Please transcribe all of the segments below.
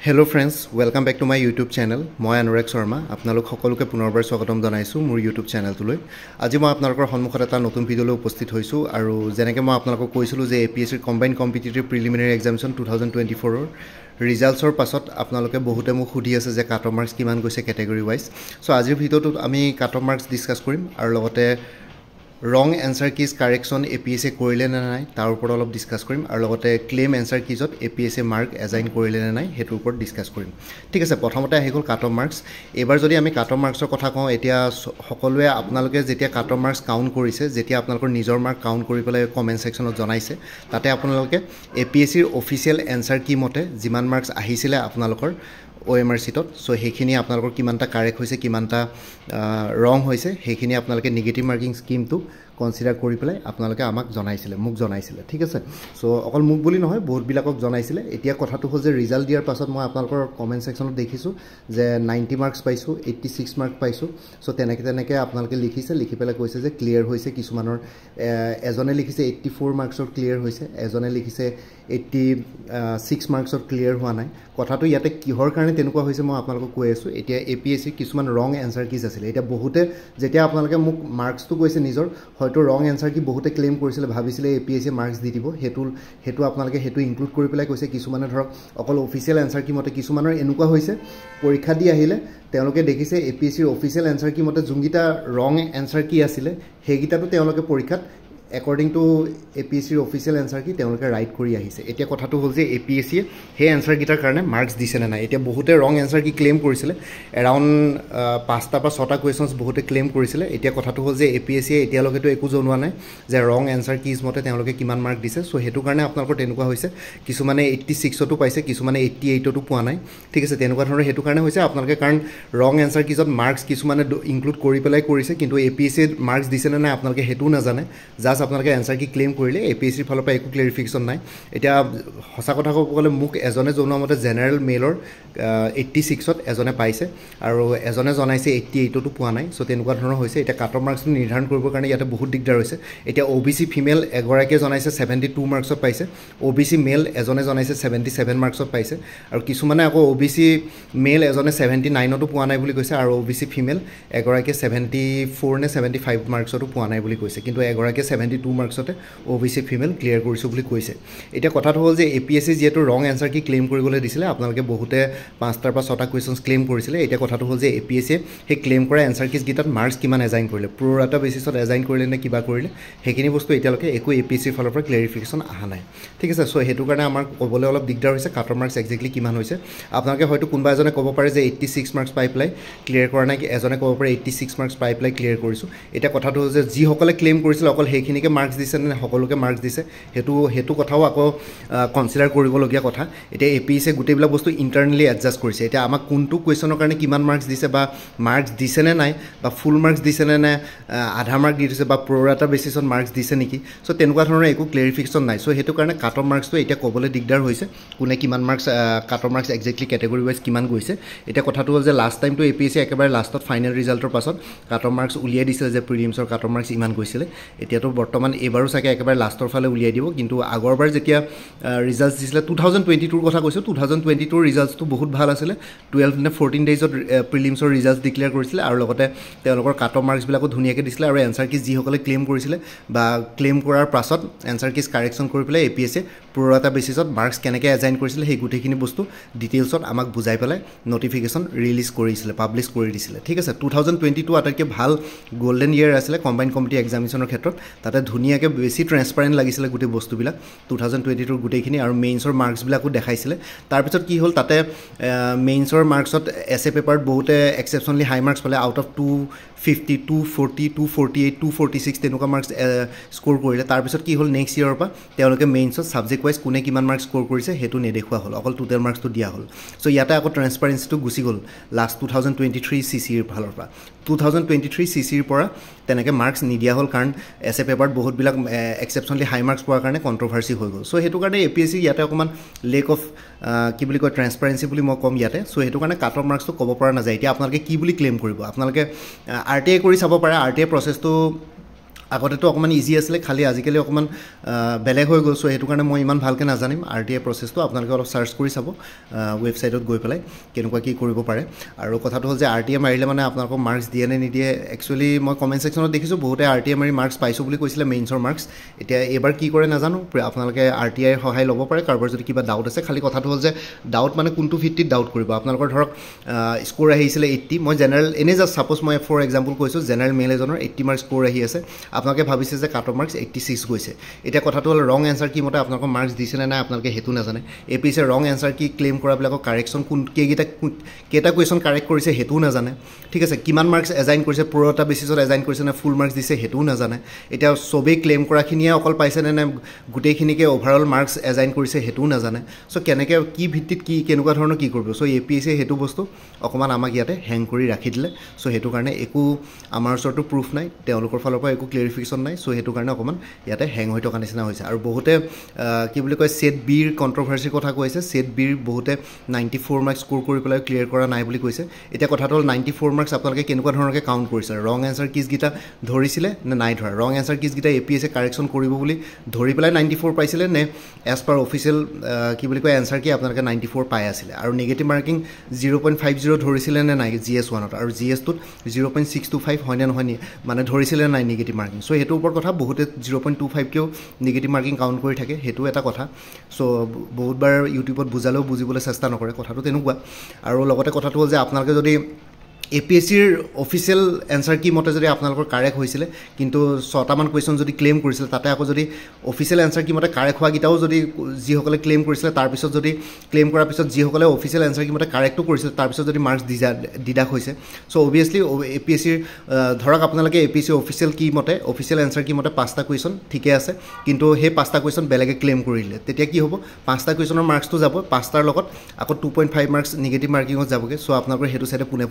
Hello friends, welcome back to my YouTube channel. মই অনুৰাগ শৰ্মা আপোনালোক সকলোকে পুনৰবাৰ স্বাগতম জনাইছো মোৰ YouTube চেনেলটোলৈ। আজি মই আপোনালোকৰ সন্মুখত এটা নতুন ভিডিঅলৈ উপস্থিত হৈছো আৰু যেনেকৈ মই আপোনালোকক কৈছিলো যে APSC combined competitive preliminary examination 2024 ৰ ৰিজাল্টছৰ পাছত আপোনালোকে বহুতে মোক সুধি আছে যে কাট অফ মাৰ্কছ কিমান গৈছে ক্যাটাগৰী ওয়াইজ। সো আজিৰ ভিডিঅ'টোত আমি কাট অফ মাৰ্কছ ডিসকাস কৰিম আৰু লগতে ৰং এনসাৰ কিজ কাৰেকশন APSC কৰিলে নে নাই তাৰ ওপৰত অলপ ডিসকাস কৰিম আৰু লগতে ক্লেম এনসাৰ কিজত APSC মাৰ্ক এজাইন কৰিলে নে নাই হেতুৰ ওপৰত ডিসকাস কৰিম। ঠিক আছে, প্ৰথমতে আহি গ'ল কাট অফ মাৰ্কছ। এবাৰ যদি আমি কাট অফ মাৰ্কছৰ কথা কওঁ, এতিয়া সকলোৱে আপোনালোকে যেতিয়া কাট অফ মাৰ্কছ কাউন্ট কৰিছে, যেতিয়া আপোনালোকৰ নিজৰ মাৰ্ক কাউন্ট কৰি পেলাই কমেন্ট সেকশনত জনাইছে, তাতে আপোনালোকে APSC ৰ অফিচিয়েল এনসাৰ কি মতে যিমান মাৰ্কছ আহিছিলে আপোনালোকৰ OMR সিটত, সো হেখিনি আপোনালোকৰ কিমানটা কাৰেক্ট হৈছে কিমানটা ৰং হৈছে হেখিনি আপোনালোকে নেগেটিভ মাৰ্কিং স্কিমটো কনসিডাৰ কৰি পেলাই আপোনালোকে আমাক জনাইছিলে, মোক জনাইছিলে। ঠিক আছে, সো অকল মোক বুলি নহয় বহুত বিলাকক জনাইছিলে। এতিয়া কথাটো হ'ল যে ৰিজাল্ট দিয়াৰ পাছত মই আপোনালোকৰ কমেন্ট সেকশনত দেখিছো যে 90 মাৰ্কছ পাইছো, 86 মাৰ্ক পাইছো। সো তেনেকে আপোনালোকে লিখিছে, লিখি পেলাই কৈছে যে ক্লিয়াৰ হৈছে। কিছুমানৰ এজনে লিখিছে 84 মাৰ্কছৰ ক্লিয়াৰ হৈছে, এজনে লিখিছে 86 মাৰ্কছৰ ক্লিয়াৰ হোৱা নাই। কথাটো ইয়াতে কিহৰ কাৰণে তেনেকুৱা হৈছে মই আপোনালোকক কৈ আছো। এতিয়া APSC কিছুমান ৰং এনসাৰ কিজ আছিল। এতিয়া বহুতে যেতিয়া আপোনালোকে মোক মাৰ্কছটো কৈছে নিজৰ, হয়তো ৰং এনসাৰ কি বহুতে ক্লেম কৰিছিলে, ভাবিছিলে APSC মাৰ্কছ দি দিব, হেতু আপোনালোকে হেতু ইনক্লুড কৰি পেলাই কৈছে। কিছুমানে ধৰক অকল অফিচিয়েল এনসাৰ কি মতে, কিছুমানৰ এনেকুৱা হৈছে পৰীক্ষা দি আহিলে তেওঁলোকে দেখিছে APSC ৰ অফিচিয়েল এনসাৰ কি মতে যোনগিটা ৰং এনসাৰ কি আছিলে হেগিটাটো তেওঁলোকে পৰীক্ষাত according to APSC ৰ অফিচিয়েল এনসাৰ কি তেওঁলোকে ৰাইট কৰি আহিছে। এতিয়া কথাটো হ'ল যে APSC হে এনসাৰ গিটাৰ কাৰণে মাৰ্কছ দিছে না নাই। এতিয়া বহুতে ৰং এনসাৰ কি ক্লেম কৰিছিলে, এৰাউণ্ড 5টা বা 6টা কোৱেশ্যনছ বহুতে ক্লেম কৰিছিলে। এতিয়া কথাটো হ'ল যে APSC এতিয়ালৈকেতো একো জনোৱা নাই যে ৰং এনসাৰ কিজ মতে তেওঁলোকে কিমান মাৰ্ক দিছে। সো হেতু কাৰণে আপোনালোকৰ তেনেকুৱা হৈছে, কিছুমানে 86টো পাইছে, কিছুমানে 88টো পোৱা নাই। ঠিক আছে, তেনেকুৱা ধৰণৰ হেতু কাৰণে হৈছে আপোনালোকে, কাৰণ ৰং এনসাৰ কিজত মাৰ্কছ কিছুমানে ইনক্লুড কৰি পেলাই কৰিছে, কিন্তু APSC মাৰ্কছ দিছে না নাই আপোনালোকে হেতু নাজানে। আপোনালোকে এনসাৰ কি ক্লেম কৰিলে APSC ৰ ফালৰ পৰা একো ক্লেৰিফিকেশ্যন নাই। এতিয়া সঁচা কথা ক'ব গ'লে মোক এজনে জনোৱা মতে জেনেৰেল মেলৰ 86ত এজনে পাইছে আৰু এজনে জনাইছে 88টো পোৱা নাই। সো তেনেকুৱা ধৰণৰ হৈছে। এতিয়া কাট অফ মাৰ্কছটো নিৰ্ধাৰণ কৰিবৰ কাৰণে ইয়াতে বহুত দিগদাৰ হৈছে। এতিয়া OBC ফিমেল এগৰাকীয়ে জনাইছে 72 মাৰ্কছত পাইছে, OBC মেল এজনে জনাইছে 77 মাৰ্কছত পাইছে, আৰু কিছুমানে আকৌ OBC মেল এজনে 79টো পোৱা নাই বুলি কৈছে, আৰু OBC ফিমেল এগৰাকীয়ে 74 নে 75 মাৰ্কছতো পোৱা নাই বুলি কৈছে, কিন্তু এগৰাকীয়ে 72 মাৰ্কছতে OBC ফিমেল ক্লিয়াৰ কৰিছো বুলি কৈছে। এতিয়া কথাটো হ'ল যে APSC যেহেতু ৰং এনসাৰ কি ক্লেম কৰিবলৈ দিছিলে, আপোনালোকে বহুতে 5টাৰ পৰা 6টা কুৱেশ্যনছ ক্লেম কৰিছিলে। এতিয়া কথাটো হ'ল যে APSC সেই ক্লেম কৰা এনসাৰ কিজ গিটাত মাৰ্কছ কিমান এজাইন কৰিলে, প্ৰ'ৰাটা বেচিছত এজাইন কৰিলে নে কিবা কৰিলে, সেইখিনি বস্তু এতিয়ালৈকে একো APSC ৰ ফালৰ পৰা ক্লেৰিফিকেশ্যন অহা নাই। ঠিক আছে, সো হেতু কাৰণে আমাৰ ক'বলৈ অলপ দিগদাৰ হৈছে কাট অফ মাৰ্কছ এক্সেক্টলি কিমান হৈছে। আপোনালোকে হয়তো কোনোবা এজনে ক'ব পাৰে যে 86 মাৰ্কছ পাই পেলাই ক্লিয়াৰ কৰা নাই, এজনে ক'ব পাৰে 86 মাৰ্কছ পাই পেলাই ক্লিয়াৰ কৰিছো। এতিয়া কথাটো হ'ল যে যিসকলে ক্লেম কৰিছিল অকল সেইখিনিকে মাৰ্কছ দিছে নে সকলোকে মাৰ্কছ দিছে, হেতু কথাও আকৌ কনসিডাৰ কৰিবলগীয়া কথা। এতিয়া APSC গোটেইবিলাক বস্তু ইণ্টাৰনেলি এডজাষ্ট কৰিছে। এতিয়া আমাক কোনটো কুৱেশ্যনৰ কাৰণে কিমান মাৰ্কছ দিছে, বা মাৰ্কছ দিছে নে নাই, বা ফুল মাৰ্কছ দিছে নে নাই, আধা মাৰ্ক দি দিছে, বা প্ৰ'ৰাটা বেচিছত মাৰ্কছ দিছে নেকি, সো তেনেকুৱা ধৰণৰ একো ক্লেৰিফিকেশ্যন নাই। সো হেতু কাৰণে কাট অফ মাৰ্কছটো এতিয়া ক'বলৈ দিগদাৰ হৈছে কোনে কিমান marks cut off marks exactly category wise কিমান গৈছে। এতিয়া কথাটো হ'ল যে লাষ্ট টাইমটো APSC একেবাৰে লাষ্টত ফাইনেল ৰিজাল্টৰ পাছত কাট অফ মাৰ্কছ উলিয়াই দিছিলে যে প্ৰিলিমছৰ কাট অফ মাৰ্কছ ইমান গৈছিলে। এতিয়াতো বৰ্তমান এবাৰো চাগে একেবাৰে লাষ্টৰ ফালে উলিয়াই দিব, কিন্তু আগৰবাৰ যেতিয়া ৰিজাল্টছ দিছিলে 2022ৰ কথা কৈছোঁ, 2022ৰ ৰিজাল্টছটো বহুত ভাল আছিলে। 12 নে 14 ডেইজত প্ৰিলিমছৰ ৰিজাল্টছ ডিক্লেয়াৰ কৰিছিলে, আৰু লগতে তেওঁলোকৰ কাট অফ মাৰ্কছবিলাকো ধুনীয়াকৈ দিছিলে, আৰু এনসাৰ কিজ যিসকলে ক্লেইম কৰিছিলে বা ক্লেইম কৰাৰ পাছত এনসাৰ কিজ কাৰেকশ্যন কৰি পেলাই APSC প্ৰ'ৰাটা বেচিছত মাৰ্কছ কেনেকৈ এজাইন কৰিছিলে সেই গোটেইখিনি বস্তু ডিটেইলছত আমাক বুজাই পেলাই নটিফিকেশ্যন ৰিলিজ কৰিছিলে, পাব্লিছ কৰি দিছিলে। ঠিক আছে, 2022 আটাইতকৈ ভাল গল্ডেন ইয়েৰ আছিলে কম্বাইণ্ড কম্পিটিটিভ এক্সামিনেশ্যনৰ ক্ষেত্ৰত। তাতে ধুনীয়াকৈ বেছি ট্ৰেন্সপাৰেণ্ট লাগিছিলে গোটেই বস্তুবিলাক 2022ৰ গোটেইখিনি, আৰু মেইনছৰ মাৰ্কছবিলাকো দেখাইছিলে। তাৰপিছত কি হ'ল, তাতে মেইনছৰ মাৰ্কছত এছে পেপাৰত বহুতে এক্সেপশ্যনলি হাই মাৰ্কছ পালে, আউট অফ 250, 240, 248, 246 তেনেকুৱা মাৰ্কছ স্ক'ৰ কৰিলে। তাৰপিছত কি হ'ল, নেক্সট ইয়েৰৰ পৰা তেওঁলোকে মেইনছত ছাবজেক্ট ৱাইজ কোনে কিমান মাৰ্কছ স্ক'ৰ কৰিছে সেইটো নেদেখুওৱা হ'ল, অকল টোটেল মাৰ্কছটো দিয়া হ'ল। সো ইয়াতে আকৌ ট্ৰেন্সপাৰেঞ্চিটো গুচি গ'ল লাষ্ট 2023 CCৰ ফালৰ পৰা। 2023 CCৰ পৰা তেনেকৈ মাৰ্কছ নিদিয়া হ'ল, কাৰণ এছে পেপাৰত বহুতবিলাক এক্সেপশ্যনলি হাই মাৰ্কছ পোৱাৰ কাৰণে কণ্ট্ৰভাৰ্চি হৈ গ'ল। সো সেইটো কাৰণে APSC ইয়াতে অকণমান লেক অফ কি বুলি কয় ট্ৰেন্সপাৰেঞ্চি বুলি মই ক'ম ইয়াতে। সো সেইটো কাৰণে কাট অফ মাৰ্কছটো ক'ব পৰা নাযায়। এতিয়া আপোনালোকে কি বুলি ক্লেইম কৰিব, আপোনালোকে RTI কৰি চাব পাৰে। RTI প্ৰচেছটো আগতেতো অকণমান ইজি আছিলে খালি আজিকালি অকণমান বেলেগ হৈ গ'ল চ' সেইটো কাৰণে মই ইমান ভালকৈ নাজানিম RTI প্ৰচেছটো আপোনালোকে অলপ চাৰ্চ কৰি চাব ৱেবছাইটত গৈ পেলাই কেনেকুৱা কি কৰিব পাৰে আৰু কথাটো হ'ল যে RTI মাৰিলে মানে আপোনালোকক মাৰ্কছ দিয়ে নে নিদিয়ে একচুৱেলি মই কমেণ্ট ছেকশ্যনত দেখিছোঁ বহুতে RTI মাৰি মাৰ্কছ পাইছোঁ বুলি কৈছিলে মেইনছৰ মাৰ্কছ এতিয়া এইবাৰ কি কৰে নাজানো আপোনালোকে RTIৰ সহায় ল'ব পাৰে কাৰোবাৰ যদি কিবা ডাউট আছে খালি কথাটো হ'ল যে ডাউট মানে কোনটো ভিত্তিত ডাউট কৰিব আপোনালোকৰ ধৰক স্ক'ৰ আহিছিলে 80 মই জেনেৰেল এনেই জাষ্ট ছাপ'জ মই ফৰ এক্সাম্পল কৈছোঁ জেনেৰেল মেল এজনৰ 80 মাৰ্কছ স্ক'ৰ আহি আছে আপোনালোকে ভাবিছে যে কাট অফ মাৰ্কছ 86 গৈছে এতিয়া কথাটো হ'ল ৰং এনচাৰ কি মতে আপোনালোকৰ মাৰ্কছ দিছেনে নাই আপোনালোকে সেইটো নাজানে APSCৰ ৰং এনচাৰ কি ক্লেইম কৰাবিলাকৰ কাৰেকশ্যন কোন কেইটা কুৱেশ্যন কাৰেক্ট কৰিছে সেইটোও নাজানে ঠিক আছে কিমান মাৰ্কছ এজাইন কৰিছে প্ৰ'ৰটা বেচিছত এজাইন কৰিছে নে ফুল মাৰ্কছ দিছে সেইটোও নাজানে এতিয়া চবেই ক্লেইম কৰাখিনিয়ে অকল পাইছেনে নে গোটেইখিনিকে অভাৰঅল মাৰ্কছ এজাইন কৰিছে সেইটোও নাজানে চ' কেনেকৈ কি ভিত্তিত কি কেনেকুৱা ধৰণৰ কি কৰিব চ' APSCয়ে সেইটো বস্তু অকণমান আমাক ইয়াতে হেং কৰি ৰাখি দিলে চ' সেইটো কাৰণে একো আমাৰ ওচৰতো প্ৰুফ নাই তেওঁলোকৰ ফালৰ পৰা একো ক্লেৰিফিকেশ্যন নাই চ' সেইটো কাৰণে অকণমান ইয়াতে হেং হৈ থকা নিচিনা হৈছে আৰু বহুতে কি বুলি কয় সেট বিৰ কণ্ট্ৰভাৰ্চিৰ কথা কৈছে সেট বিৰ বহুতে 94 মাৰ্কছ স্ক'ৰ কৰি পেলাই ক্লিয়াৰ কৰা নাই বুলি কৈছে এতিয়া কথাটো হ'ল 94 মাৰ্কছ আপোনালোকে কেনেকুৱা ধৰণৰকৈ কাউণ্ট কৰিছে ৰং এনচাৰ কিজকেইটা ধৰিছিলে নে নাই ধৰা ৰং এনচাৰ কিজকেইটা APSCয়ে কাৰেকশ্যন কৰিব বুলি ধৰি পেলাই 94 পাইছিলে নে এজ পাৰ অফিচিয়েল কি বুলি কয় এনচাৰ কি আপোনালোকে 94 পাই আছিলে আৰু নিগেটিভ মাৰ্কিং 0.50 ধৰিছিলে নে নাই GS1ত আৰু GS2ত 0.625 হয়নে নহয় মানে ধৰিছিলে নাই নিগেটিভ মাৰ্কিং চ' সেইটোৰ ওপৰত কথা বহুতে 0.25কেও নিগেটিভ মাৰ্কিং কাউণ্ট কৰি থাকে সেইটো এটা কথা চ' বহুতবাৰ ইউটিউবত বুজালেও বুজিবলৈ চেষ্টা নকৰে কথাটো তেনেকুৱা আৰু লগতে কথাটো হ'ল যে আপোনালোকে যদি APSCৰ অফিচিয়েল এনচাৰ কি মতে যদি আপোনালোকৰ কাৰেক্ট হৈছিলে কিন্তু 6টামান কুৱেশ্যন যদি ক্লেইম কৰিছিলে তাতে আকৌ যদি অফিচিয়েল এনচাৰ কি মতে কাৰেক্ট হোৱাকেইটাও যদি যিসকলে ক্লেইম কৰিছিলে তাৰপিছত যদি ক্লেইম কৰাৰ পিছত যিসকলে অফিচিয়েল এনচাৰ কি মতে কাৰেক্টো কৰিছিলে তাৰপিছত যদি মাৰ্কছ দিদাক হৈছে চ' অভিয়াছলি APSCৰ ধৰক আপোনালোকে APSCৰ অফিচিয়েল কি মতে অফিচিয়েল এনচাৰ কি মতে 5টা কুৱেশ্যন ঠিকে আছে কিন্তু সেই 5টা কুৱেশ্যন বেলেগে ক্লেইম কৰিলে তেতিয়া কি হ'ব 5টা কুৱেশ্যনৰ মাৰ্কছটো যাব 5টাৰ লগত আকৌ 2.5 মাৰ্কছ নিগেটিভ মাৰ্কিঙত যাবগৈ চ' আপোনালোকৰ সেইটো চাইডে পোনে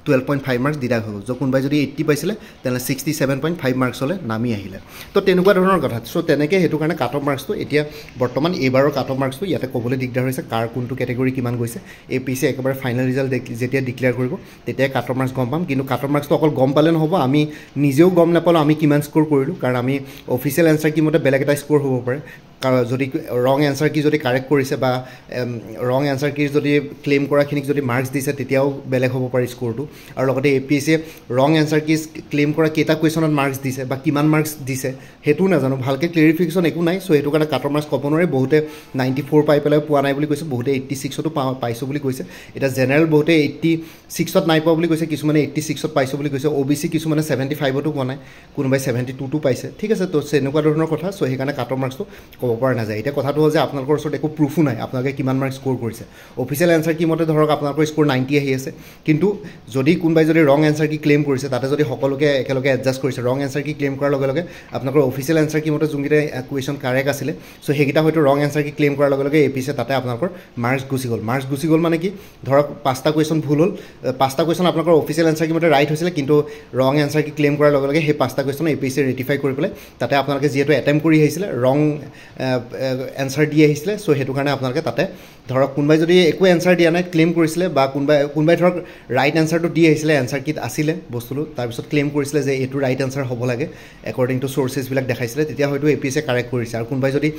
12.5 মাৰ্কছ দিদাক হৈ গ'ল য' কোনোবাই যদি 80 পাইছিলে তেনেহ'লে 67.5 মাৰ্কছলৈ নামি আহিলে তো তেনেকুৱা ধৰণৰ কথা চ' তেনেকৈ সেইটো কাৰণে কাট অফ মাৰ্কছটো এতিয়া বৰ্তমান এইবাৰৰ কাট অফ মাৰ্কছটো ইয়াতে ক'বলৈ দিগদাৰ হৈছে কাৰ কোনটো কেটেগৰী কিমান গৈছে APSCয়ে একেবাৰে ফাইনেল ৰিজাল্ট যেতিয়া ডিক্লেয়াৰ কৰিব তেতিয়াই কাট অফ মাৰ্কছ গম পাম কিন্তু কাট অফ মাৰ্কছটো অকল গম পালে নহ'ব আমি নিজেও গম নাপালোঁ আমি কিমান স্ক'ৰ কৰিলোঁ কাৰণ আমি অফিচিয়েল এনচাৰ কি মতে বেলেগ এটা স্ক'ৰ হ'ব পাৰে যদি ৰং এনচাৰ কি যদি কাৰেক্ট কৰিছে বা ৰং এনচাৰ কি যদি ক্লেইম কৰাখিনিক যদি মাৰ্কছ দিছে তেতিয়াও বেলেগ হ'ব পাৰে স্ক'ৰটো আৰু লগতে APSCয়ে ৰং এনচাৰ কি ক্লেইম কৰা কেইটা কুৱেশ্যনত মাৰ্কছ দিছে বা কিমান মাৰ্কছ দিছে সেইটোও নাজানো ভালকৈ ক্লেৰিফিকেশ্যন একো নাই চ' সেইটো কাৰণে কাট অফ মাৰ্কছ ক'ব নোৱাৰে বহুতে 94 পাই পেলাই পোৱা নাই বুলি কৈছে বহুতে 86তো পাইছোঁ বুলি কৈছে এতিয়া জেনেৰেল বহুতে 86ত নাই পোৱা বুলি কৈছে কিছুমানে 86ত পাইছোঁ বুলি কৈছে OBC কিছুমানে 75তো পোৱা নাই কোনোবাই 72তো পাইছে ঠিক আছে তো তেনেকুৱা ধৰণৰ কথা চ' সেইকাৰণে কাট অফ মাৰ্কছটো ক'ব পৰা নাযায় এতিয়া কথাটো হ'ল যে আপোনালোকৰ ওচৰত একো প্ৰুফো নাই আপোনালোকে কিমান মাৰ্কছ স্ক'ৰ কৰিছে অফিচিয়েল এনচাৰ কি মতে ধৰক আপোনালোকৰ স্ক'ৰ 90 আহি আছে কিন্তু যদি কোনোবাই যদি ৰং এনচাৰ কি ক্লেইম কৰিছে তাতে যদি সকলোকে একেলগে এডজাষ্ট কৰিছে ৰং এনচাৰ কি ক্লেইম কৰাৰ লগে লগে আপোনালোকৰ অফিচিয়েল এনচাৰ কি মতে যোনকেইটা কুৱেশ্যন কাৰেক্ট আছিলে চ' সেইকেইটা হয়তো ৰং এনচাৰ কি ক্লেইম কৰাৰ লগে লগে APSCয়ে তাতে আপোনালোকৰ মাৰ্কছ গুচি গ'ল মানে কি ধৰক 5টা কুৱেশ্যন ভুল হ'ল 5টা কুৱেশ্যন আপোনালোকৰ অফিচিয়েল এনচাৰ কি মতে ৰাইট হৈছিলে কিন্তু ৰং এনচাৰ কি ক্লেইম কৰাৰ লগে লগে সেই 5টা কুৱেশ্যন APSCয়ে ৰেটিফাই কৰি পেলাই তাতে আপোনালোকে যিহেতু এটেম্প কৰি আহিছিলে ৰং এনচাৰ দি আহিছিলে চ' সেইটো কাৰণে আপোনালোকে তাতে ধৰক কোনোবাই যদি একো এনচাৰ দিয়া নাই ক্লেইম কৰিছিলে বা কোনোবাই ধৰক ৰাইট এনচাৰটো দি আহিছিলে এনচাৰ কিট আছিলে বস্তুটো তাৰপিছত ক্লেইম কৰিছিলে যে এইটো ৰাইট এনচাৰ হ'ব লাগে একৰ্ডিং টু চ'ৰ্চেছবিলাক দেখাইছিলে তেতিয়া হয়তো APSCয়ে কাৰেক্ট কৰিছে আৰু কোনোবাই যদি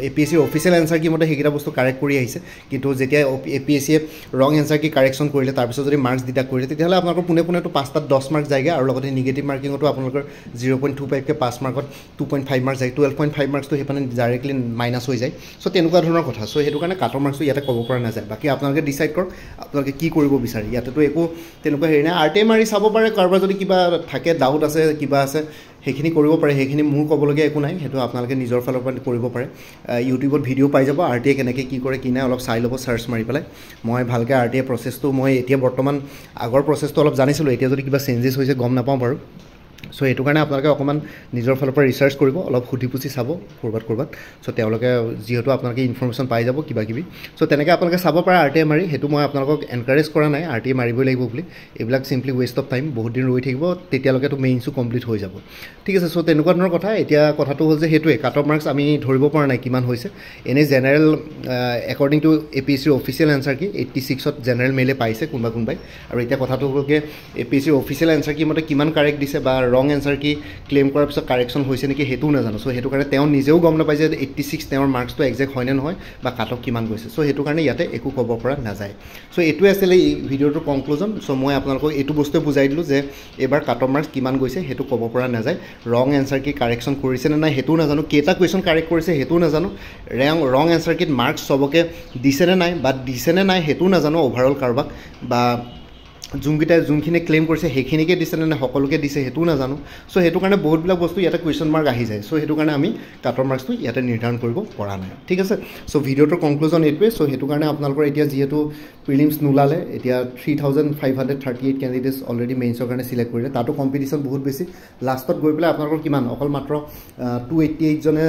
APSCৰ অফিচিয়েল এনচাৰ কি মতে সেইকেইটা বস্তু কাৰেক্ট কৰি আহিছে কিন্তু যেতিয়া APSCয়ে ৰং এনচাৰ কি কাৰেকশ্যন কৰিলে তাৰপিছত যদি মাৰ্কছ দিদাক কৰিলে তেতিয়াহ'লে আপোনালোকৰ পোনে 5টাত 10 মাৰ্কছ যায়গৈ আৰু লগতে নিগেটিভ মাৰ্কিঙতো আপোনালোকৰ 0.25কে 5 মাৰ্কত 2.5 মাৰ্কছ যায় 12.5 মাৰ্কছটো সেইপানে ডাইৰেক্টলি মাইনাছ হৈ যায় চ' তেনেকুৱা ধৰণৰ কথা চ' সেইটো কাৰণে কাট অফ মাৰ্কছটো ইয়াতে ক'ব পৰা নাযায় বাকী আপোনালোকে ডিচাইড কৰক আপোনালোকে কি কৰিব বিচাৰে ইয়াতেতো একো তেনেকুৱা হেৰি নাই RTI মাৰি চাব পাৰে কাৰোবাৰ যদি কিবা থাকে ডাউট আছে কিবা আছে সেইখিনি কৰিব পাৰে সেইখিনি মোৰ ক'বলগীয়া একো নাই সেইটো আপোনালোকে নিজৰ ফালৰ পৰা কৰিব পাৰে ইউটিউবত ভিডিঅ' পাই যাব RTI কেনেকৈ কি কৰে কি নাই অলপ চাই ল'ব চাৰ্চ মাৰি পেলাই মই ভালকৈ RTI প্ৰচেছটো মই এতিয়া বৰ্তমান আগৰ প্ৰচেছটো অলপ জানিছিলোঁ এতিয়া যদি কিবা চেঞ্জেছ হৈছে গম নাপাওঁ বাৰু চ' সেইটো কাৰণে আপোনালোকে অকণমান নিজৰ ফালৰ পৰা ৰিচাৰ্চ কৰিব অলপ সুধি পুচি চাব ক'ৰবাত চ' তেওঁলোকে যিহেতু আপোনালোকে ইনফৰ্মেশ্যন পাই যাব কিবা কিবি চ' তেনেকৈ আপোনালোকে চাব পাৰে RTI মাৰি সেইটো মই আপোনালোকক এনকাৰেজ কৰা নাই RTI মাৰিবই লাগিব বুলি এইবিলাক চিম্পলি ৱেষ্ট অফ টাইম বহুত দিন ৰৈ থাকিব তেতিয়ালৈকেতো মেইনছো কমপ্লিট হৈ যাব ঠিক আছে চ' তেনেকুৱা ধৰণৰ কথা এতিয়া কথাটো হ'ল যে সেইটোৱে কাট অফ মাৰ্কছ আমি ধৰিব পৰা নাই কিমান হৈছে এনেই জেনেৰেল একৰ্ডিং টু APSCৰ অফিচিয়েল এনচাৰ কি 86ত জেনেৰেল মেইলে পাইছে কোনোবাই আৰু এতিয়া কথাটো হ'ল কি APSCৰ অফিচিয়েল এনচাৰ কি মতে কিমান কাৰেক্ট দিছে বা ৰং এনচাৰ কি ক্লেইম কৰাৰ পিছত কাৰেকশ্যন হৈছে নেকি সেইটোও নাজানো চ' সেইটো কাৰণে তেওঁ নিজেও গম নাপায় যে 86 তেওঁৰ মাৰ্কছটো একজেক্ট হয়নে নহয় বা কাট অফ কিমান গৈছে চ' সেইটো কাৰণে ইয়াতে একো ক'ব পৰা নাযায় চ' এইটোৱে আছিলে এই ভিডিঅ'টোৰ কনক্লুজন চ' মই আপোনালোকক এইটো বস্তুৱে বুজাই দিলোঁ যে এইবাৰ কাট অফ মাৰ্কছ কিমান গৈছে সেইটো ক'ব পৰা নাযায় ৰং এনচাৰ কি কাৰেকশ্যন কৰিছে নে নাই সেইটোও নাজানো কেইটা কুৱেশ্যন কাৰেক্ট কৰিছে সেইটোও নাজানো ৰং এনচাৰ কিত মাৰ্কছ চবকে দিছেনে নাই বা দিছেনে নাই সেইটোও নাজানো অভাৰঅল কাৰোবাক বা যোনখিনি ক্লেইম কৰিছে সেইখিনিকে দিছে নে সকলোকে দিছে সেইটোও নাজানো চ' সেইটো কাৰণে বহুতবিলাক বস্তু ইয়াতে কুৱেশ্যন মাৰ্ক আহি যায় চ' সেইটো কাৰণে আমি কাট অফ মাৰ্কছটো ইয়াতে নিৰ্ধাৰণ কৰিব পৰা নাই ঠিক আছে চ' ভিডিঅ'টোৰ কনক্লুজন এইটোৱে চ' সেইটো কাৰণে আপোনালোকৰ এতিয়া যিহেতু প্ৰিলিমছ নোলালে এতিয়া 3538 কেণ্ডিডেটছ অলৰেডি মেইনছৰ কাৰণে চিলেক্ট কৰিলে তাতো কম্পিটিশ্যন বহুত বেছি লাষ্টত গৈ পেলাই আপোনালোকৰ কিমান অকল মাত্ৰ 288 জনে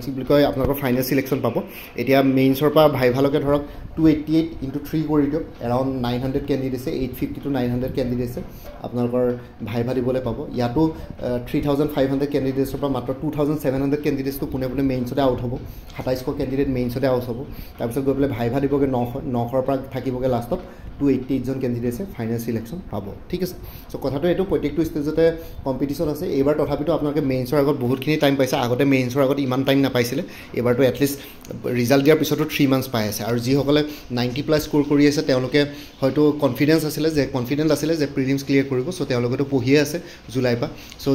কি বুলি কয় আপোনালোকৰ ফাইনেল চিলেকশ্যন পাব এতিয়া মেইনছৰ পৰা ভাইভালৈকে ধৰক 288 ইনটু 3 কৰি দিয়ক এৰাউণ্ড 900 কেণ্ডিডেট 850 to 900 কেণ্ডিডেটছে আপোনালোকৰ ভাইভা দিবলৈ পাব ইয়াতো 3500 কেণ্ডিডেটছৰ পৰা মাত্ৰ 2700 কেণ্ডিডেটছটো পোনে পোনে মেইনছতে আউট হ'ব 2700 কেণ্ডিডেট মেইনছতে আউট হ'ব তাৰপিছত গৈ পেলাই ভাইভা দিবগৈ 900ৰ পৰা থাকিবগৈ লাষ্টত 288 জন কেণ্ডিডেটছে ফাইনেল চিলেকশ্যন পাব ঠিক আছে চ' কথাটো এইটো প্ৰত্যেকটো ষ্টেজতে কম্পিটিশ্যন আছে এইবাৰ তথাপিতো আপোনালোকে মেইনছৰ আগত বহুতখিনি টাইম পাইছে আগতে মেইনছৰ আগত ইমান টাইম নাপাইছিলে এইবাৰতো এটলিষ্ট ৰিজাল্ট দিয়াৰ পিছতো 3 মান্থছ পাই আছে আৰু যিসকলে 90+ স্ক'ৰ কৰি আছে তেওঁলোকে হয়তো কনফিডেন্স আছিলে যে প্ৰিলিমছ ক্লিয়াৰ কৰিব চ' তেওঁলোকেতো পঢ়িয়ে আছে জুলাইৰ পৰা চ'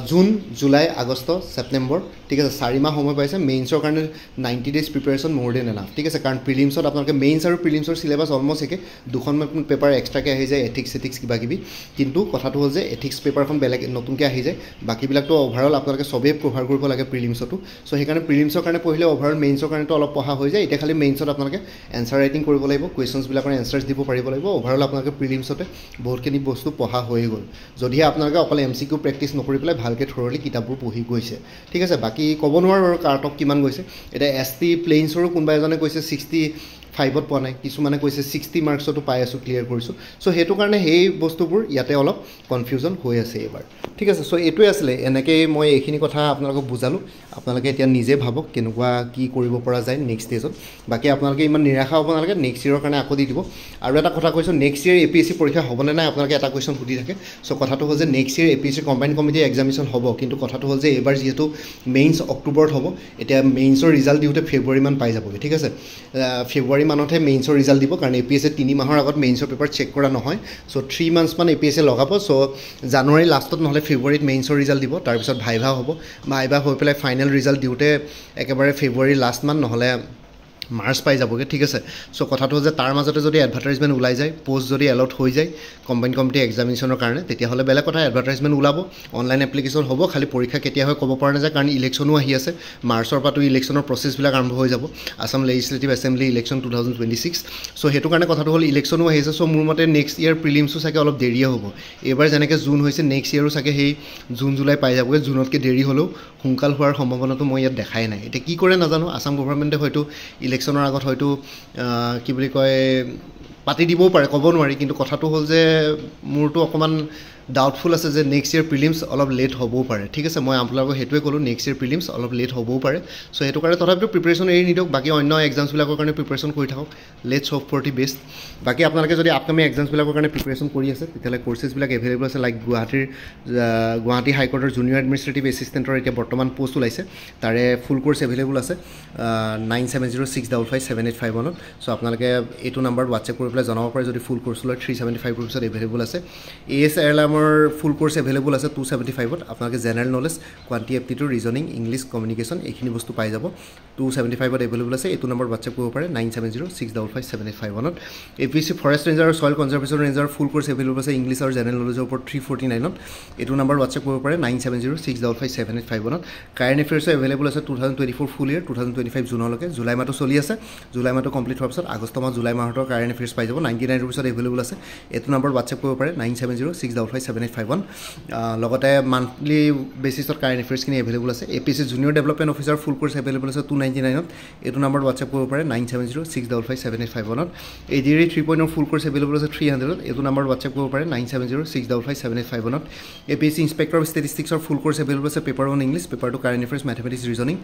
জুন জুলাই আগষ্ট ছেপ্টেম্বৰ ঠিক আছে 4 মাহ সময় পাইছে মেইনছৰ কাৰণে 90 ডেজ প্ৰিপেৰেশ্যন মোৰ দেন এনাফ ঠিক আছে কাৰণ প্ৰিলিমছত আপোনালোকে মেইনছ আৰু প্ৰিলিমছৰ চিলেবাছ অলমষ্ট একে দুখন পেপাৰ এক্সট্ৰাকৈ আহি যায় এথিক্স কিবা কিবি কিন্তু কথাটো হ'ল যে এথিক্স পেপাৰখন বেলেগ নতুনকৈ আহি যায় বাকীবিলাকতো অভাৰঅল আপোনালোকে চবেই কভাৰ কৰিব লাগে প্ৰিলিমছতো চ' সেইকাৰণে প্ৰিলিমছৰ কাৰণে পঢ়িলে অভাৰঅল মেইনছৰ কাৰণেতো অলপ পঢ়া হৈ যায় এতিয়া খালি মেইনছত আপোনালোকে এনচাৰ ৰাইটিং কৰিব লাগিব কুৱেশ্যনছবিলাকৰ এনচাৰ্ছ দিব পাৰিব লাগিব অভাৰঅল আপোনালোকে প্ৰিলিমছতে বহুতখিনি বস্তু পঢ়া হৈ গ'ল যদিহে আপোনালোকে অকল MCQ প্ৰেক্টিছ নকৰি পেলাই ভালকৈ থৰলি কিতাপবোৰ পঢ়ি গৈছে ঠিক আছে বাকী ক'ব নোৱাৰোঁ আৰু কাট অফ কিমান গৈছে এতিয়া ST প্লেইনছৰো কোনোবা এজনে কৈছে 65ত পোৱা নাই কিছুমানে কৈছে 60 মাৰ্কছতো পাই আছোঁ ক্লিয়াৰ কৰিছোঁ চ' সেইটো কাৰণে সেই বস্তুবোৰ ইয়াতে অলপ কনফিউজন হৈ আছে এইবাৰ ঠিক আছে চ' এইটোৱে আছিলে এনেকৈ মই এইখিনি কথা আপোনালোকক বুজালোঁ আপোনালোকে এতিয়া নিজে ভাবক কেনেকুৱা কি কৰিব পৰা যায় নেক্সট ষ্টেজত বাকী আপোনালোকে ইমান নিৰাশা হ'ব নালাগে নেক্সট ইয়েৰৰ কাৰণে আকৌ দি দিব আৰু এটা কথা কৈছোঁ নেক্সট ইয়েৰ APSC পৰীক্ষা হ'বনে নাই আপোনালোকে এটা কুৱেশ্যন সুধি থাকে চ' কথাটো হ'ল যে next year APSC combined committee examination হ'ব কিন্তু কথাটো হ'ল যে এইবাৰ যিহেতু মেইনছ অক্টোবৰত হ'ব এতিয়া মেইনছৰ ৰিজাল্ট দিওঁতে ফেব্ৰুৱাৰীমান পাই যাবগৈ ঠিক আছে ফেব্ৰুৱাৰী মানতহে মেইনছৰ ৰিজাল্ট দিব কাৰণ APSC 3 মাহৰ আগত মেইনছৰ পেপাৰ চেক কৰা নহয় চ' 3 মান্থছমান APSC লগাব চ' জানুৱাৰী লাষ্টত নহ'লে ফেব্ৰুৱাৰীত মেইনছৰ ৰিজাল্ট দিব তাৰপিছত ভাইভা হ'ব ভাইভা হৈ পেলাই ফাইনেল ৰিজাল্ট দিওঁতে একেবাৰে ফেব্ৰুৱাৰী লাষ্টমান নহ'লে মাৰ্চ পাই যাবগৈ ঠিক আছে চ' কথাটো যে তাৰ মাজতে যদি এডভাৰটাইজমেণ্ট ওলাই যায় পোষ্ট যদি এলট হৈ যায় কম্বাইণ্ড কমিটি এক্সামিনেশ্যনৰ কাৰণে তেতিয়াহ'লে বেলেগ কথা এডভাৰটাইজমেণ্ট ওলাব অনলাইন এপ্লিকেশ্যন হ'ব খালি পৰীক্ষা কেতিয়া হয় ক'ব পৰা নাযায় কাৰণ ইলেকশ্যনো আহি আছে মাৰ্চৰ পৰাতো ইলেকশ্যনৰ প্ৰচেছবিলাক আৰম্ভ হৈ যাব আছাম লেজিছলেটিভ এছেম্বলি ইলেকশ্যন 2026 চ' সেইটো কাৰণে কথাটো হ'ল ইলেকশ্যনো আহি আছে চ' মোৰ মতে নেক্সট ইয়েৰ প্ৰিলিমছো চাগে অলপ দেৰিয়ে হ'ব এইবাৰ যেনেকৈ জুন হৈছে নেক্সট ইয়েৰো চাগে সেই জুন জুলাই পাই যাবগৈ জুনতকৈ দেৰি হ'লেও সোনকাল হোৱাৰ সম্ভাৱনাটো মই ইয়াত দেখাই নাই এতিয়া কি কৰে নাজানো আছাম গভৰ্ণমেণ্টে হয়তো ইলেকশ্যনৰ আগত হয়তো কি বুলি কয় পাতি দিবও পাৰে ক'ব নোৱাৰি কিন্তু কথাটো হ'ল যে মোৰতো অকণমান ডাউটফুল আছে যে নেক্সট ইয়েৰ প্ৰিলিমছ অলপ লেট হ'বও পাৰে ঠিক আছে মই আপোনালোকক সেইটোৱে ক'লোঁ নেক্সট ইয়েৰ প্ৰিলিমছ অলপ লেট হ'বও পাৰে চ' সেইটো কাৰণে তথাপিতো প্ৰিপেৰেশ্যন এৰি নিদিয়ক বাকী অন্য এক্সামছবিলাকৰ কাৰণে প্ৰিপেৰেশ্যন কৰি থাকক let's hope for the best বাকী আপোনালোকে যদি আপকামিং এক্সামছবিলাকৰ কাৰণে প্ৰিপেৰেশ্যন কৰি আছে তেতিয়াহ'লে কৰ্চেছবিলাক এভেইলেবল আছে লাইক গুৱাহাটী হাইকোৰ্টৰ জুনিয়ৰ এডমিনিষ্ট্ৰেটিভ এছিষ্টেণ্টৰ এতিয়া বৰ্তমান পোষ্ট ওলাইছে তাৰে ফুল কৰ্চ এভেইলেবল আছে 9706557851 চ' আপোনালোকে এইটো নাম্বাৰত হোৱাটছএপ কৰি পেলাই জনাব পাৰে যদি ফুল কৰ্চ লয় 375 ৰুপিছত এভেইলেবল আছে AS এয়াৰলাইনৰ ফুল কৰ্চ এভেইলেবল আছে 275ত আপোনালোকে general knowledge quant aptitude reasoning English communication এইখিনি বস্তু পাই যাব 275ত এভেইলেবল আছে এইটো নাম্বাৰত হোৱাটছএপ কৰিব পাৰে 9706557851 APSC ফৰেষ্ট ৰেঞ্জাৰ আৰু ছইল কনজাৰ্ভেশ্যন ৰেঞ্জাৰ ফুল কৰ্চ এভেইলেবল আছে ইংলিছ আৰু জেনেৰেল নলেজৰ ওপৰত 349ত এইটো নাম্বাৰত হোৱাটছএপ কৰিব পাৰে 9706557851 কাৰেণ্ট এফেয়াৰ্ছো এভেইলেবল আছে 2024 ফুল ইয়েৰ 2025 জুনলৈকে জুলাই মাহটো চলি আছে জুলাই মাহটো কমপ্লিট হোৱাৰ পিছত আগষ্ট মাহ জুলাই মাহৰ কাৰেণ্ট এফেয়াৰ্ছ পাই যাব 99 ৰুপিছত এভেইলেবল আছে এইটো নাম্বাৰত হোৱাটছএপ কৰিব পাৰে 9706557851 লগতে মান্থলি বেচিছত কাৰেণ্ট এফেয়াৰ্ছখিনি এভেইলেবল আছে APSC জুনিয়ৰ ডেভেলপমেণ্ট অফিচাৰ ফুল কৰ্চ এভেইলেবল আছে 299ত এইটো নাম্বাৰত হোৱাটছএপ কৰিব পাৰে 9706557851 ADRE 3.0 ফুল কৰ্চ এভেইলেবল আছে 300ত এইটো নাম্বাৰত হোৱাটছএপ কৰিব পাৰে 9706557851 APSC ইনস্পেক্টৰ অফ ষ্টেটিষ্টিক্সৰ ফুল কৰ্চ এভেইলেবল আছে paper 1 English paper 2 current affairs mathematics reasoning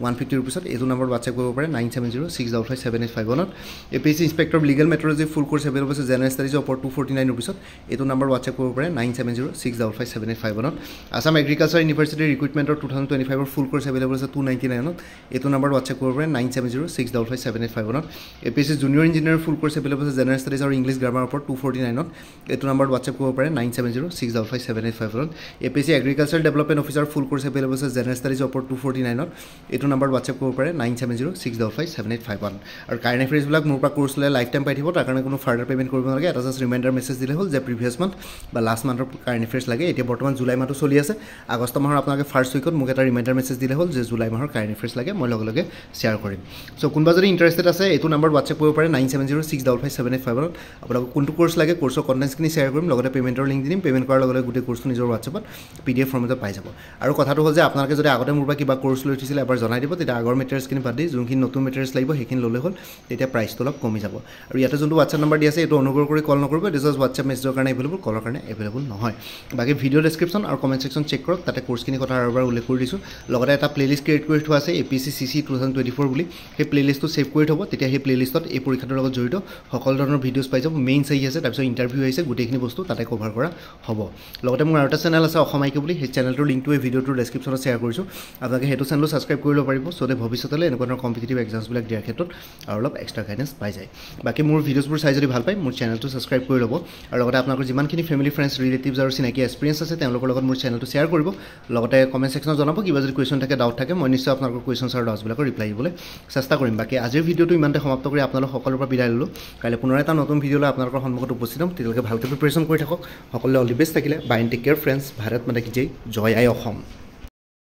150 ৰুপিছত এইটো নাম্বাৰত হোৱাটছএপ কৰিব পাৰে 9706557851 APSC inspector of legal metrology full course available আছে জেনেৰেল ষ্টাডিজৰ ওপৰত 249 ৰুপিছত এইটো নাম্বাৰত হোৱাটছএপ কৰিব পাৰে 9706557851 আসাম এগ্ৰিকালচাৰ ইউনিভাৰ্চিটিৰ ৰিক্ৰুটমেণ্টৰ 2025 ফুল কোৰ্ছ এভেইলেবল আছে 299 এইটো নম্বৰ হোৱাটছএপ কৰিব পাৰে 9706557851 এপিএছচি জুনিয়ৰ ইঞ্জিনিয়াৰ ফুল কোৰ্ছ এভেইলেবল আছে জেনাৰেল ষ্টাডিজ আৰু ইংলিছ গ্ৰামাৰ ওপৰত 249 এইটো নম্বৰ হোৱাটছএপ কৰিব পাৰে 9706557851 এপিএছচি এগ্ৰিকালচাৰ ডেভেলপমেণ্ট অফিচাৰ ফুল কোৰ্ছ এভেইলেবল আছে জেনাৰেল ষ্টাডিজ ওপৰত 249 এইটো নম্বৰ হোৱাটছএপ কৰিব পাৰে 9706557851 আৰু কাৰেণ্ট এফেয়াৰ্ছবিলাক মোৰ পৰা কোৰ্ছ লৈ লাইফ টাইম পাই থাকিব তাৰ কাৰণে কোনো ফাৰ্ডাৰ পে'মেণ্ট কৰিব নালাগে এটা জাষ্ট ৰিমাইণ্ডাৰ মেছেজ দিলে হ'ল যে প্ৰিভিয়াছ মান্থ বা লাষ্ট মান্থৰ কাৰেণ্ট এফেয়াৰ্ছ লাগে এতিয়া বৰ্তমান জুলাই মাহটো চলি আছে আগষ্ট মাহৰ আপোনালোকে ফাৰ্ষ্ট উইকত মোক এটা ৰিমাইণ্ডাৰ মেছেজ দিলে হ'ল যে জুলাই মাহৰ কাৰেণ্ট এফেয়াৰ্ছ লাগে মই লগে লগে শ্বেয়াৰ কৰিম চ' কোনোবা যদি ইণ্টাৰেষ্টেড আছে এইটো নম্বৰ হোৱাটছএপ কৰিব পাৰে 9706557851 আপোনালোকক কোনটো কোৰ্ছ লাগে কোৰ্ছৰ কণ্টেণ্টছখিনি শ্বেয়াৰ কৰিম লগতে পে'মেণ্টৰ লিংক দিম পে'মেণ্ট কৰাৰ লগে লগে গোটেই কোৰ্ছটো নিজৰ হোৱাটছএপত PDF ফৰ্মেটত পাই যাব আৰু কথাটো হ'ল যে আপোনালোকে যদি আগতে মোৰ পৰা কিবা কোৰ্ছ লৈ উঠিছিলে এবাৰ জনাই দিব তেতিয়া আগৰ মেটেৰিয়েলছখিনি বাদ দি যোনখিনি নতুন মেটেৰিয়েলছ লাগিব সেইখিনি ল'লে হ'ল তেতিয়া প্ৰাইচটো অলপ কমি যাব আৰু ইয়াতে যোনটো হোৱাটছএপ নম্বৰ দি আছে এইটো অনুগ্ৰহ কৰি কল নকৰিব দিছ ইজ হোৱাটছএপ মেছেজৰ কাৰণে এভেইলেবল কলৰ কাৰণে এভেইলেবল নহয় বাকী ভিডিঅ' ডেছক্ৰিপশ্যন আৰু কমেণ্ট ছেকশ্যন চেক কৰক তাতে কোৰ্ছখিনি কথা আৰু এবাৰ উল্লেখ কৰি দিছোঁ লগতে এটা প্লেলিষ্ট ক্ৰিয়েট কৰি থোৱা আছে APSC CC 2024 বুলি সেই প্লেলিষ্টটো ছেভ কৰি থ'ব তেতিয়া সেই প্লেলিষ্টত এই পৰীক্ষাটোৰ লগত জড়িত সকলো ধৰণৰ ভিডিঅ'ছ পাই যাব মেইনছ আহি আছে তাৰপিছত ইণ্টাৰভিউ আহিছে গোটেইখিনি বস্তু তাতে কভাৰ কৰা হ'ব লগতে মোৰ আৰু এটা চেনেল আছে অসম আইকে বুলি সেই চেনেলটোৰ লিংকটো এই ভিডিঅ'টোৰ ডেছক্ৰিপশ্যনত শ্বেয়াৰ কৰিছোঁ আপোনালোকে সেইটো চেনেলো ছাবস্ক্ৰাইব কৰি ল'ব পাৰিব চ' ভৱিষ্যতলৈ এনেকুৱা ধৰণৰ কম্পিটিটিভ এক্সামছবিলাক দিয়াৰ ক্ষেত্ৰত আৰু অলপ এক্সট্ৰা গাইডেঞ্চ পাই যায় বাকী মোৰ ভিডিঅ'ছবোৰ চাই যদি ভাল পায় মোৰ চেনেলটো ছাবস্ক্ৰাইব কৰি ল'ব আৰু লগতে আপোনালোকৰ যিমানখিনি ফেমিলি ফ্ৰেণ্ডছ ৰিলেটিভছ আৰু চিনাকি এক্সপিৰিয়েঞ্চ আছে তেওঁলোকৰ লগত মোৰ চেনেলটো শ্বেয়াৰ কৰিব লগতে কমেণ্ট ছেকশ্যনত জনাব কিবা যদি কুৱেশ্যন থাকে ডাউট থাকে মই নিশ্চয় আপোনালোকৰ কুৱেশ্যনছ আৰু ডাউটছবিলাকৰ ৰিপ্লাই দিবলৈ চেষ্টা কৰিম বাকী আজিৰ ভিডিঅ'টো ইমানতে সমাপ্ত কৰি আপোনালোক সকলোৰে পৰা বিদায় ল'লোঁ কাইলৈ পুনৰ এটা নতুন ভিডিঅ' লৈ আপোনালোকৰ সন্মুখত উপস্থিত হ'ম তেতিয়ালৈকে ভালকৈ প্ৰিপেৰেশ্যন কৰি থাকক সকলোৱে অল দি বেষ্ট থাকিলে bye and take care friends Bharat Mata কি জয় আই অসম